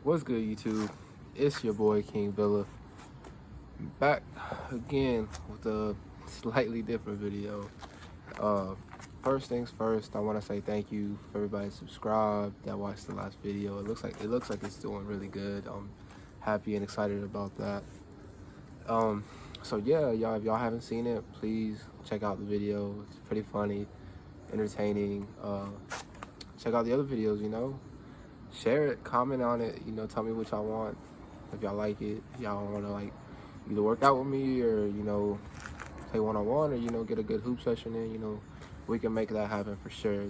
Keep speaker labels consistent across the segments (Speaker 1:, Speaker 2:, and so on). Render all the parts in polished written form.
Speaker 1: What's good, YouTube? It's your boy King Villa, back again with a slightly different video. Uh, First things first, I want to say thank you for everybody subscribed that watched the last video. It looks like it's doing really good. I'm happy and excited about that. Um, so yeah, y'all, if y'all haven't seen it, please check out the video. It's pretty funny, entertaining. Check out the other videos. Share it, comment on it. Tell me what y'all want. If y'all like it, y'all want to either work out with me or play one-on-one, or get a good hoop session in. We can make that happen for sure.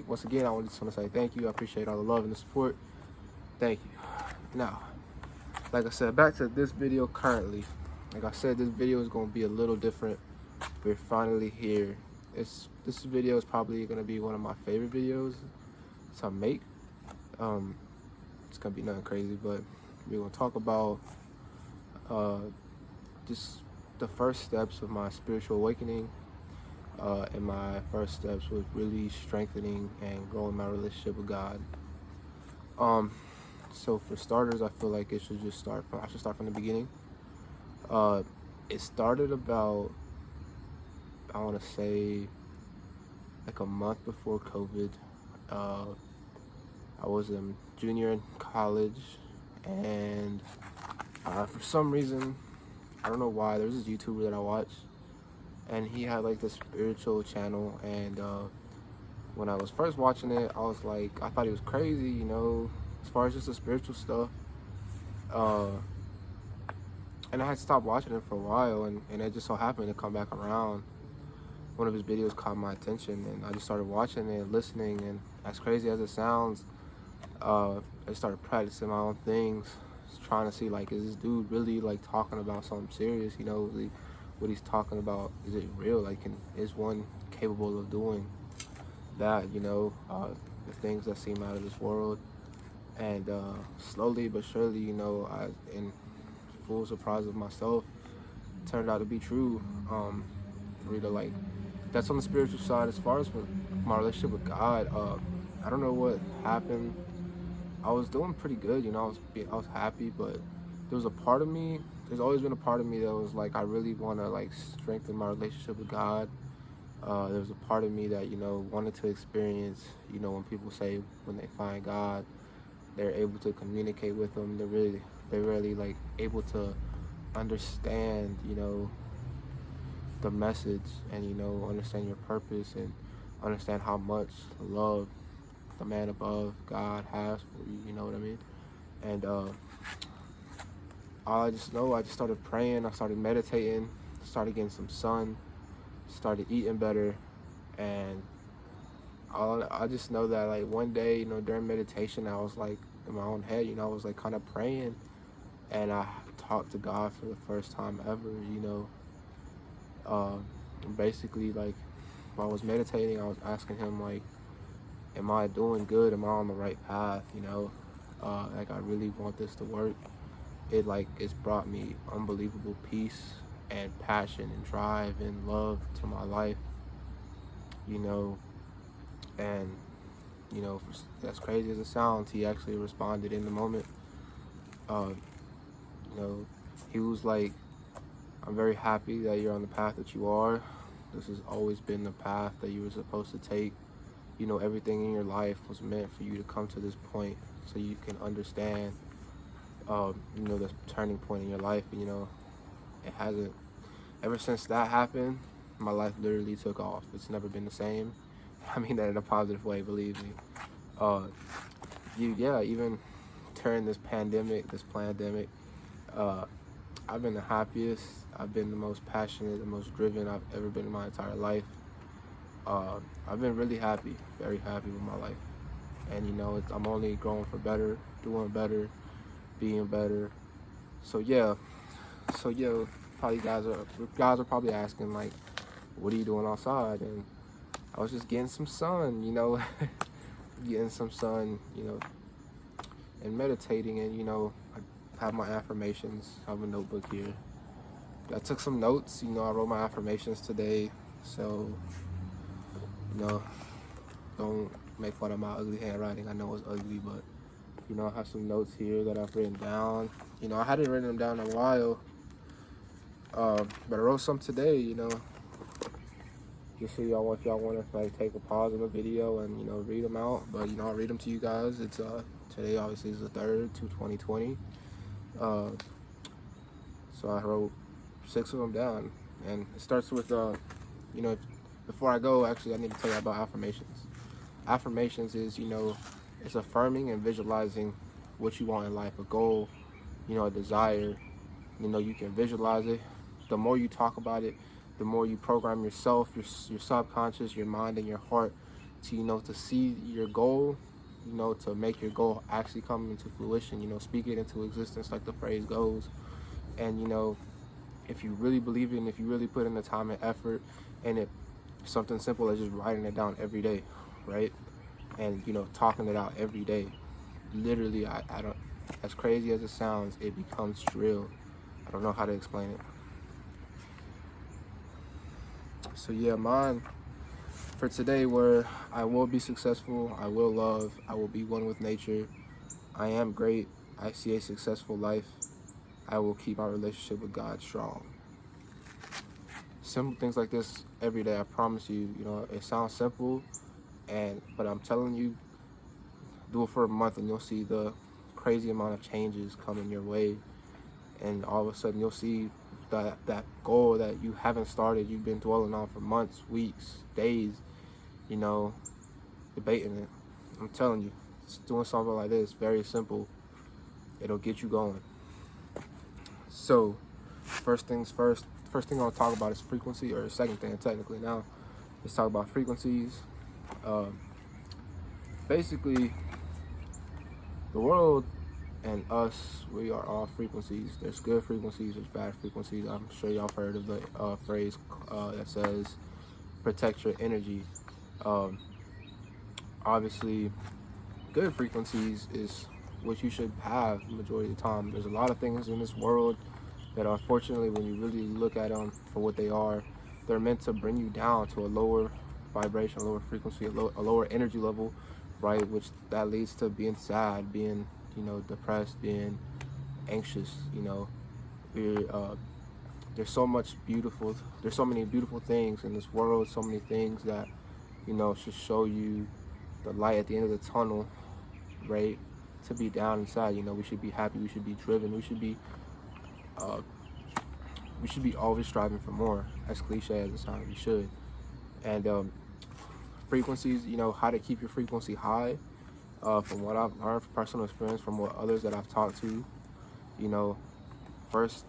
Speaker 1: Once again, I just want to say thank you. I appreciate all the love and the support. Thank you. Now, like I said, back to this video currently. Like I said, this video is going to be a little different. We're finally here. This video is probably going to be one of my favorite videos to make. It's gonna be nothing crazy, but we're gonna talk about just the first steps of my spiritual awakening, and my first steps with really strengthening and growing my relationship with God. So for starters, I feel like I should start from the beginning. It started about, I want to say, like a month before COVID. I was a junior in college, and for some reason, I don't know why, there's this YouTuber that I watch, and he had like this spiritual channel, and when I was first watching it, I thought he was crazy, as far as just the spiritual stuff. And I had stopped watching it for a while, and it just so happened to come back around. One of his videos caught my attention, and I just started watching it, listening, and as crazy as it sounds, I started practicing my own things, trying to see, is this dude really talking about something serious? What he's talking about, is it real? Is one capable of doing that? The things that seem out of this world. And slowly but surely, I, in full surprise of myself, turned out to be true. Really, that's on the spiritual side. As far as my relationship with God, I don't know what happened. I was doing pretty good, I was happy, but there was a part of me, there's always been a part of me that was I really want to strengthen my relationship with God. There was a part of me that, wanted to experience, when people say when they find God, they're able to communicate with Him. They're really able to understand, the message, and, understand your purpose, and understand how much love the man above, God, has for you. You know what I mean? And I just started praying. I started meditating. Started getting some sun. Started eating better, and I just know that one day, during meditation, I was in my own head, I was kind of praying, and I talked to God for the first time ever. Basically, while I was meditating, I was asking Him, am I doing good? Am I on the right path? I really want this to work. It's brought me unbelievable peace and passion and drive and love to my life, and, as crazy as it sounds, He actually responded in the moment. He was I'm very happy that you're on the path that you are. This has always been the path that you were supposed to take. Everything in your life was meant for you to come to this point so you can understand, the turning point in your life. It hasn't, ever since that happened, my life literally took off. It's never been the same. I mean that in a positive way, believe me. Even during this pandemic, I've been the happiest. I've been the most passionate, the most driven I've ever been in my entire life. I've been really happy, very happy with my life. And I'm only growing for better, doing better, being better. So yeah, probably guys are probably asking what are you doing outside? And I was just getting some sun, getting some sun, and meditating, and I have my affirmations. I have a notebook here. I took some notes, I wrote my affirmations today, so don't make fun of my ugly handwriting. I know it's ugly, but You know, I have some notes here that I've written down. You know, I hadn't written them down in a while, but I wrote some today. You know, just so y'all want to like take a pause in the video and read them out. But I'll read them to you guys. It's today obviously is the 3rd to 2020. So I wrote 6 of them down, and it starts with before I go, actually I need to tell you about affirmations. Affirmations is it's affirming and visualizing what you want in life, a goal, a desire. You can visualize it. The more you talk about it, the more you program yourself, your subconscious, your mind, and your heart to to see your goal, to make your goal actually come into fruition. Speak it into existence, like the phrase goes. And if you really believe it, and if you really put in the time and effort, and it something simple as just writing it down every day, right? And talking it out every day. Literally, I don't, as crazy as it sounds, it becomes real. I don't know how to explain it. So yeah, mine for today were: I will be successful, I will love, I will be one with nature, I am great, I see a successful life, I will keep my relationship with God strong. Simple things like this every day, I promise you. It sounds simple, but I'm telling you, do it for a month and you'll see the crazy amount of changes coming your way. And all of a sudden you'll see that goal that you haven't started, you've been dwelling on for months, weeks, days, debating it. I'm telling you, it's doing something like this, very simple, it'll get you going. So first thing I'll talk about is frequency, or the second thing technically now. Let's talk about frequencies. Basically, the world and us, we are all frequencies. There's good frequencies, there's bad frequencies. I'm sure y'all heard of the phrase that says protect your energy. Obviously, good frequencies is what you should have the majority of the time. There's a lot of things in this world that, unfortunately, when you really look at them for what they are, they're meant to bring you down to a lower vibration, a lower frequency, a lower energy level, right? Which that leads to being sad, being depressed, being anxious. There's so many beautiful things in this world, so many things that should show you the light at the end of the tunnel, right? To be down inside, we should be happy, we should be driven, we should be always striving for more. As cliche as it sounds, we should. And frequencies, how to keep your frequency high. From what I've learned from personal experience, from what others that I've talked to, first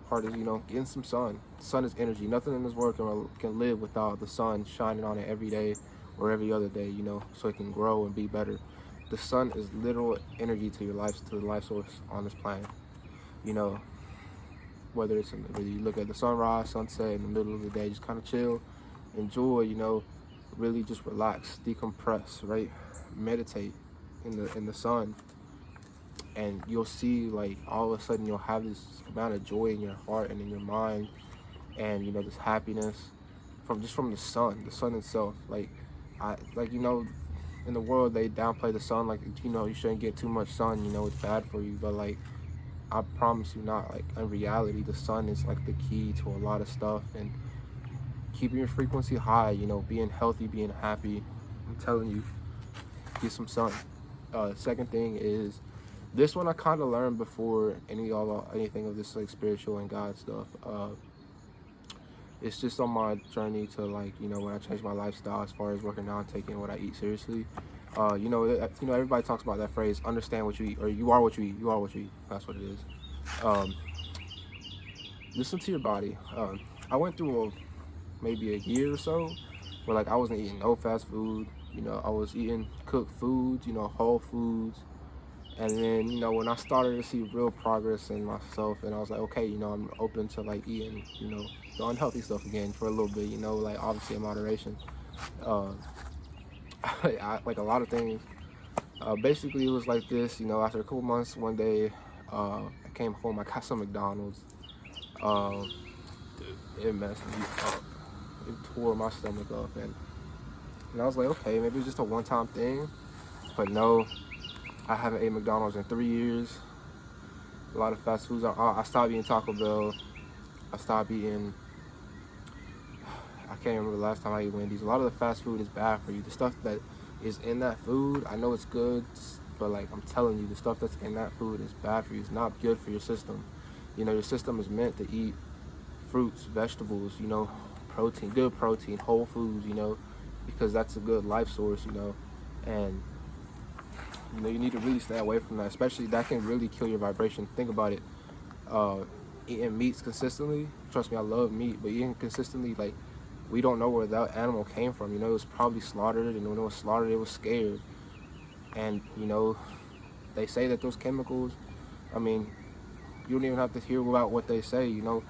Speaker 1: part is getting some sun. Sun is energy. Nothing in this world can live without the sun shining on it every day or every other day, so it can grow and be better. The sun is literal energy to the life source on this planet. Whether you look at the sunrise, sunset in the middle of the day, just kind of chill, enjoy, really just relax, decompress, right? Meditate in the sun, and you'll see, like, all of a sudden you'll have this amount of joy in your heart and in your mind, and this happiness from the sun itself. In the world they downplay the sun, like, you shouldn't get too much sun, it's bad for you, but like, I promise you not. Like, in reality, the sun is like the key to a lot of stuff, and keeping your frequency high, being healthy, being happy. I'm telling you, get some sun. Second thing is, this one I kind of learned before anything of this, like, spiritual and God stuff. It's just on my journey to, like, when I changed my lifestyle as far as working out and taking what I eat seriously. Everybody talks about that phrase, understand what you eat, or you are what you eat. You are what you eat. That's what it is. Listen to your body. I went through maybe a year or so where, like, I wasn't eating no fast food. I was eating cooked foods, whole foods. And then, when I started to see real progress in myself, and I was like, okay, I'm open to, like, eating, the unhealthy stuff again for a little bit, like, obviously in moderation. Like a lot of things. Basically, it was like this, after a couple months, one day, I came home, I got some McDonald's. It messed me up. It tore my stomach up, and I was like, okay, maybe it's just a one-time thing. But no, I haven't ate McDonald's in 3 years. A lot of fast foods I stopped eating Taco Bell. I stopped eating, I can't remember the last time I ate Wendy's. A lot of the fast food is bad for you. The stuff that is in that food, I know it's good, but like I'm telling you, the stuff that's in that food is bad for you. It's not good for your system. You know, your system is meant to eat fruits, vegetables, you know, protein, good protein, whole foods, you know, because that's a good life source, you know. And you know, you need to really stay away from that, especially that can really kill your vibration. Think about it. Eating meats consistently, trust me, I love meat, but eating consistently, like, we don't know where that animal came from. You know, it was probably slaughtered, and when it was slaughtered, it was scared. And, you know, they say that those chemicals, I mean, you don't even have to hear about what they say, you know.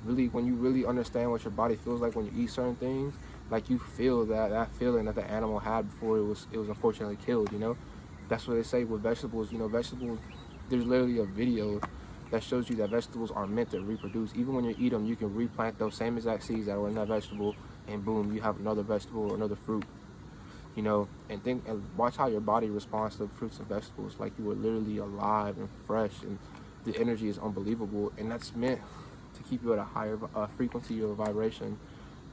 Speaker 1: Really, when you really understand what your body feels like when you eat certain things, like you feel that feeling that the animal had before it was unfortunately killed, you know. That's what they say with vegetables. You know, vegetables, there's literally a video that shows you that vegetables are meant to reproduce. Even when you eat them, you can replant those same exact seeds that were in that vegetable, and boom, you have another vegetable or another fruit. You know, and watch how your body responds to fruits and vegetables. Like you are literally alive and fresh, and the energy is unbelievable. And that's meant to keep you at a higher frequency or vibration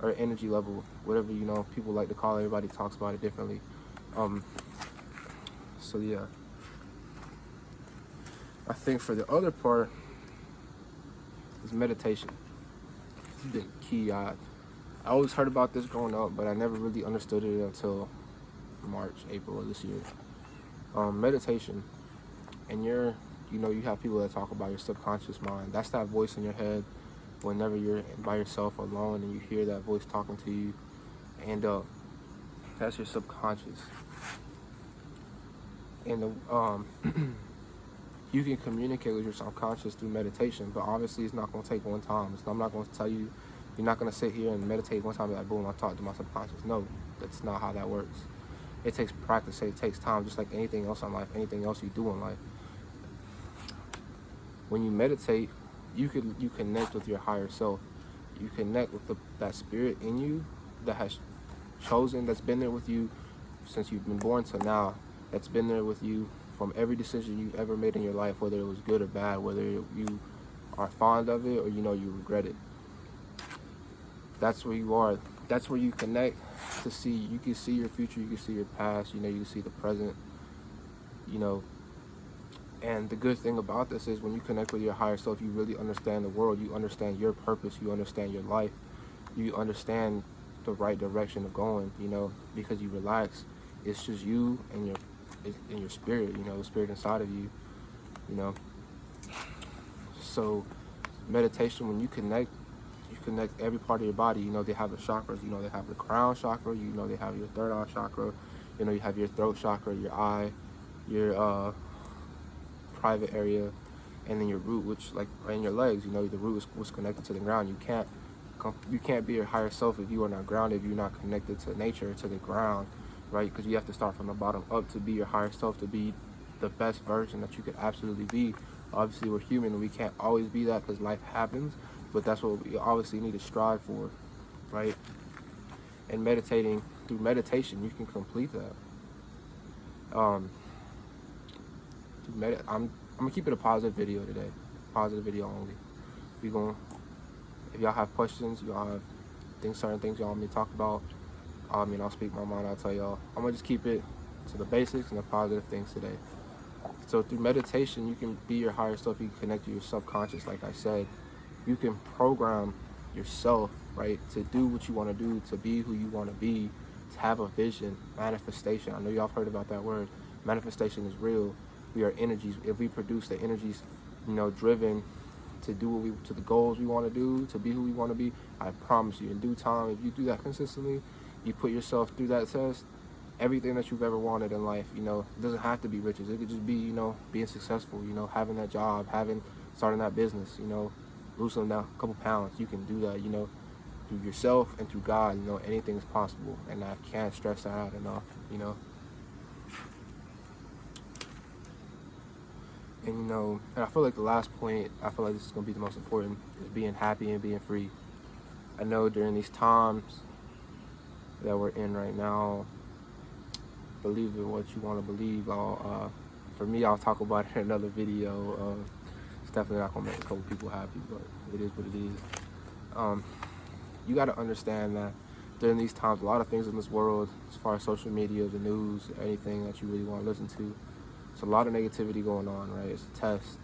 Speaker 1: or energy level, whatever, you know, people like to call it. Everybody talks about it differently. So yeah, I think for the other part is meditation. It's been key. I always heard about this growing up, but I never really understood it until March, April of this year. Meditation, and you know, you have people that talk about your subconscious mind. That's that voice in your head whenever you're by yourself alone and you hear that voice talking to you, and that's your subconscious. And you can communicate with your subconscious through meditation, but obviously it's not going to take one time. I'm not going to tell you, you're not going to sit here and meditate one time and be like, boom, I talk to my subconscious. No, that's not how that works. It takes practice, it takes time, just like anything else in life, anything else you do in life. When you meditate, you connect with your higher self. You connect with that spirit in you that has chosen, that's been there with you since you've been born to now, that's been there with you from every decision you've ever made in your life, whether it was good or bad, whether you are fond of it or you know you regret it. That's where you are. That's where you connect to see. You can see your future, you can see your past, you know, you can see the present, you know. And the good thing about this is when you connect with your higher self, you really understand the world, you understand your purpose, you understand your life, you understand the right direction of going, you know, because you relax. It's just you and your spirit, you know, the spirit inside of you, you know. So meditation, when you connect every part of your body. You know, they have the chakras, you know, they have the crown chakra, you know, they have your third eye chakra, you know, you have your throat chakra, your eye, your private area, and then your root, which like in your legs, you know, the root is what's connected to the ground. You can't be your higher self if you are not grounded, if you're not connected to nature, to the ground, right? Because you have to start from the bottom up to be your higher self, to be the best version that you could absolutely be. Obviously, we're human and we can't always be that because life happens, but that's what we obviously need to strive for, right? And through meditation, you can complete that. I'm gonna keep it a positive video today, positive video only. If y'all have questions, y'all have certain things y'all want me to talk about, I'll speak my mind, I'll tell y'all. I'm gonna just keep it to the basics and the positive things today. So through meditation, you can be your higher self, you can connect to your subconscious, like I said. You can program yourself, right, to do what you want to do, to be who you want to be, to have a vision, manifestation. I know y'all have heard about that word. Manifestation is real. We are energies. If we produce the energies, you know, driven to do to the goals we want to do, to be who we want to be, I promise you, in due time, if you do that consistently, you put yourself through that test, everything that you've ever wanted in life, you know, it doesn't have to be riches. It could just be, you know, being successful, you know, having that job, starting that business, you know, losing a couple pounds. You can do that, you know, through yourself and through God. You know, anything is possible, and I can't stress that out enough, you know. And you know, and I feel like the last point, I feel like this is going to be the most important, is being happy and being free. I know during these times that we're in right now, believe in what you want to believe. for me, I'll talk about it in another video. It's definitely not gonna make a couple people happy, but it is what it is. You got to understand that during these times, a lot of things in this world, as far as social media, the news, anything that you really want to listen to, it's a lot of negativity going on, right? It's a test.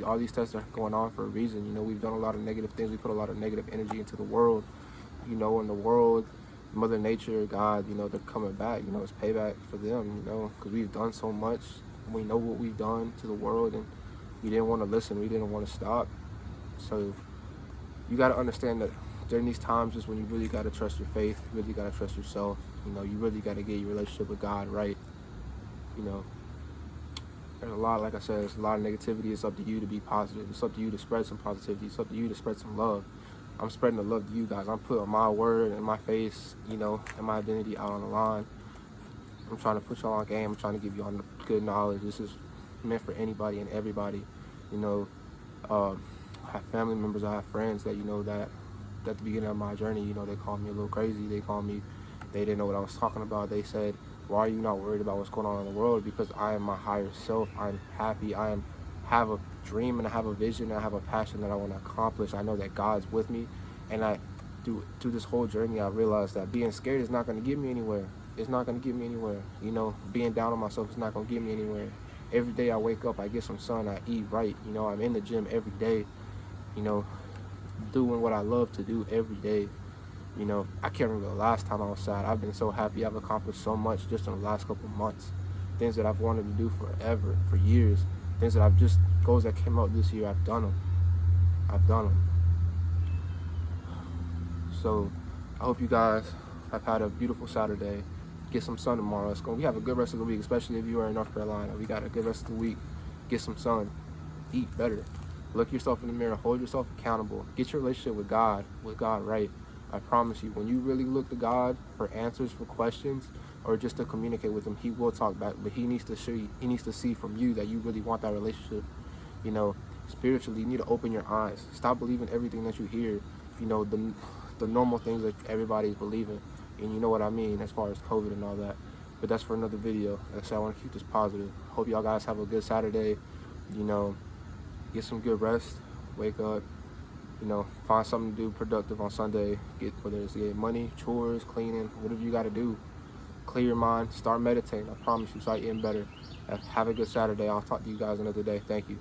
Speaker 1: All these tests are going on for a reason. You know, we've done a lot of negative things. We put a lot of negative energy into the world. You know, in the world, Mother Nature, God, you know, they're coming back. You know, it's payback for them, you know, because we've done so much. We know what we've done to the world, and we didn't want to listen. We didn't want to stop. So you got to understand that during these times is when you really got to trust your faith. You really got to trust yourself. You know, you really got to get your relationship with God right. You know, there's a lot, like I said, there's a lot of negativity. It's up to you to be positive. It's up to you to spread some positivity. It's up to you to spread some love. I'm spreading the love to you guys. I'm putting my word and my face, you know, and my identity out on the line. I'm trying to put y'all on game. I'm trying to give you all the good knowledge. This is meant for anybody and everybody. You know, I have family members, I have friends that, you know, that at the beginning of my journey, you know, they called me a little crazy. They didn't know what I was talking about. They said, why are you not worried about what's going on in the world? Because I am my higher self. I'm happy. Have a dream and I have a vision and I have a passion that I want to accomplish. I know that God's with me. And through this whole journey, I realized that being scared is not going to get me anywhere. It's not going to get me anywhere. You know, being down on myself is not going to get me anywhere. Every day I wake up, I get some sun, I eat right. You know, I'm in the gym every day, you know, doing what I love to do every day. You know, I can't remember the last time I was sad. I've been so happy. I've accomplished so much just in the last couple of months. Things that I've wanted to do forever, for years. Things that goals that came out this year, I've done them. So I hope you guys have had a beautiful Saturday. Get some sun tomorrow. We have a good rest of the week, especially if you are in North Carolina. We got a good rest of the week. Get some sun. Eat better. Look yourself in the mirror. Hold yourself accountable. Get your relationship with God right. I promise you, when you really look to God for answers, for questions, or just to communicate with him, he will talk back. But he needs to show you, he needs to see from you that you really want that relationship. You know, spiritually, you need to open your eyes. Stop believing everything that you hear. You know, the normal things that everybody's believing. And you know what I mean as far as COVID and all that. But that's for another video. Like I said, I want to keep this positive. Hope y'all guys have a good Saturday. You know, get some good rest. Wake up. You know, find something to do productive on Sunday. Whether it's get money, chores, cleaning, whatever you got to do. Clear your mind. Start meditating. I promise you, start getting better. Have a good Saturday. I'll talk to you guys another day. Thank you.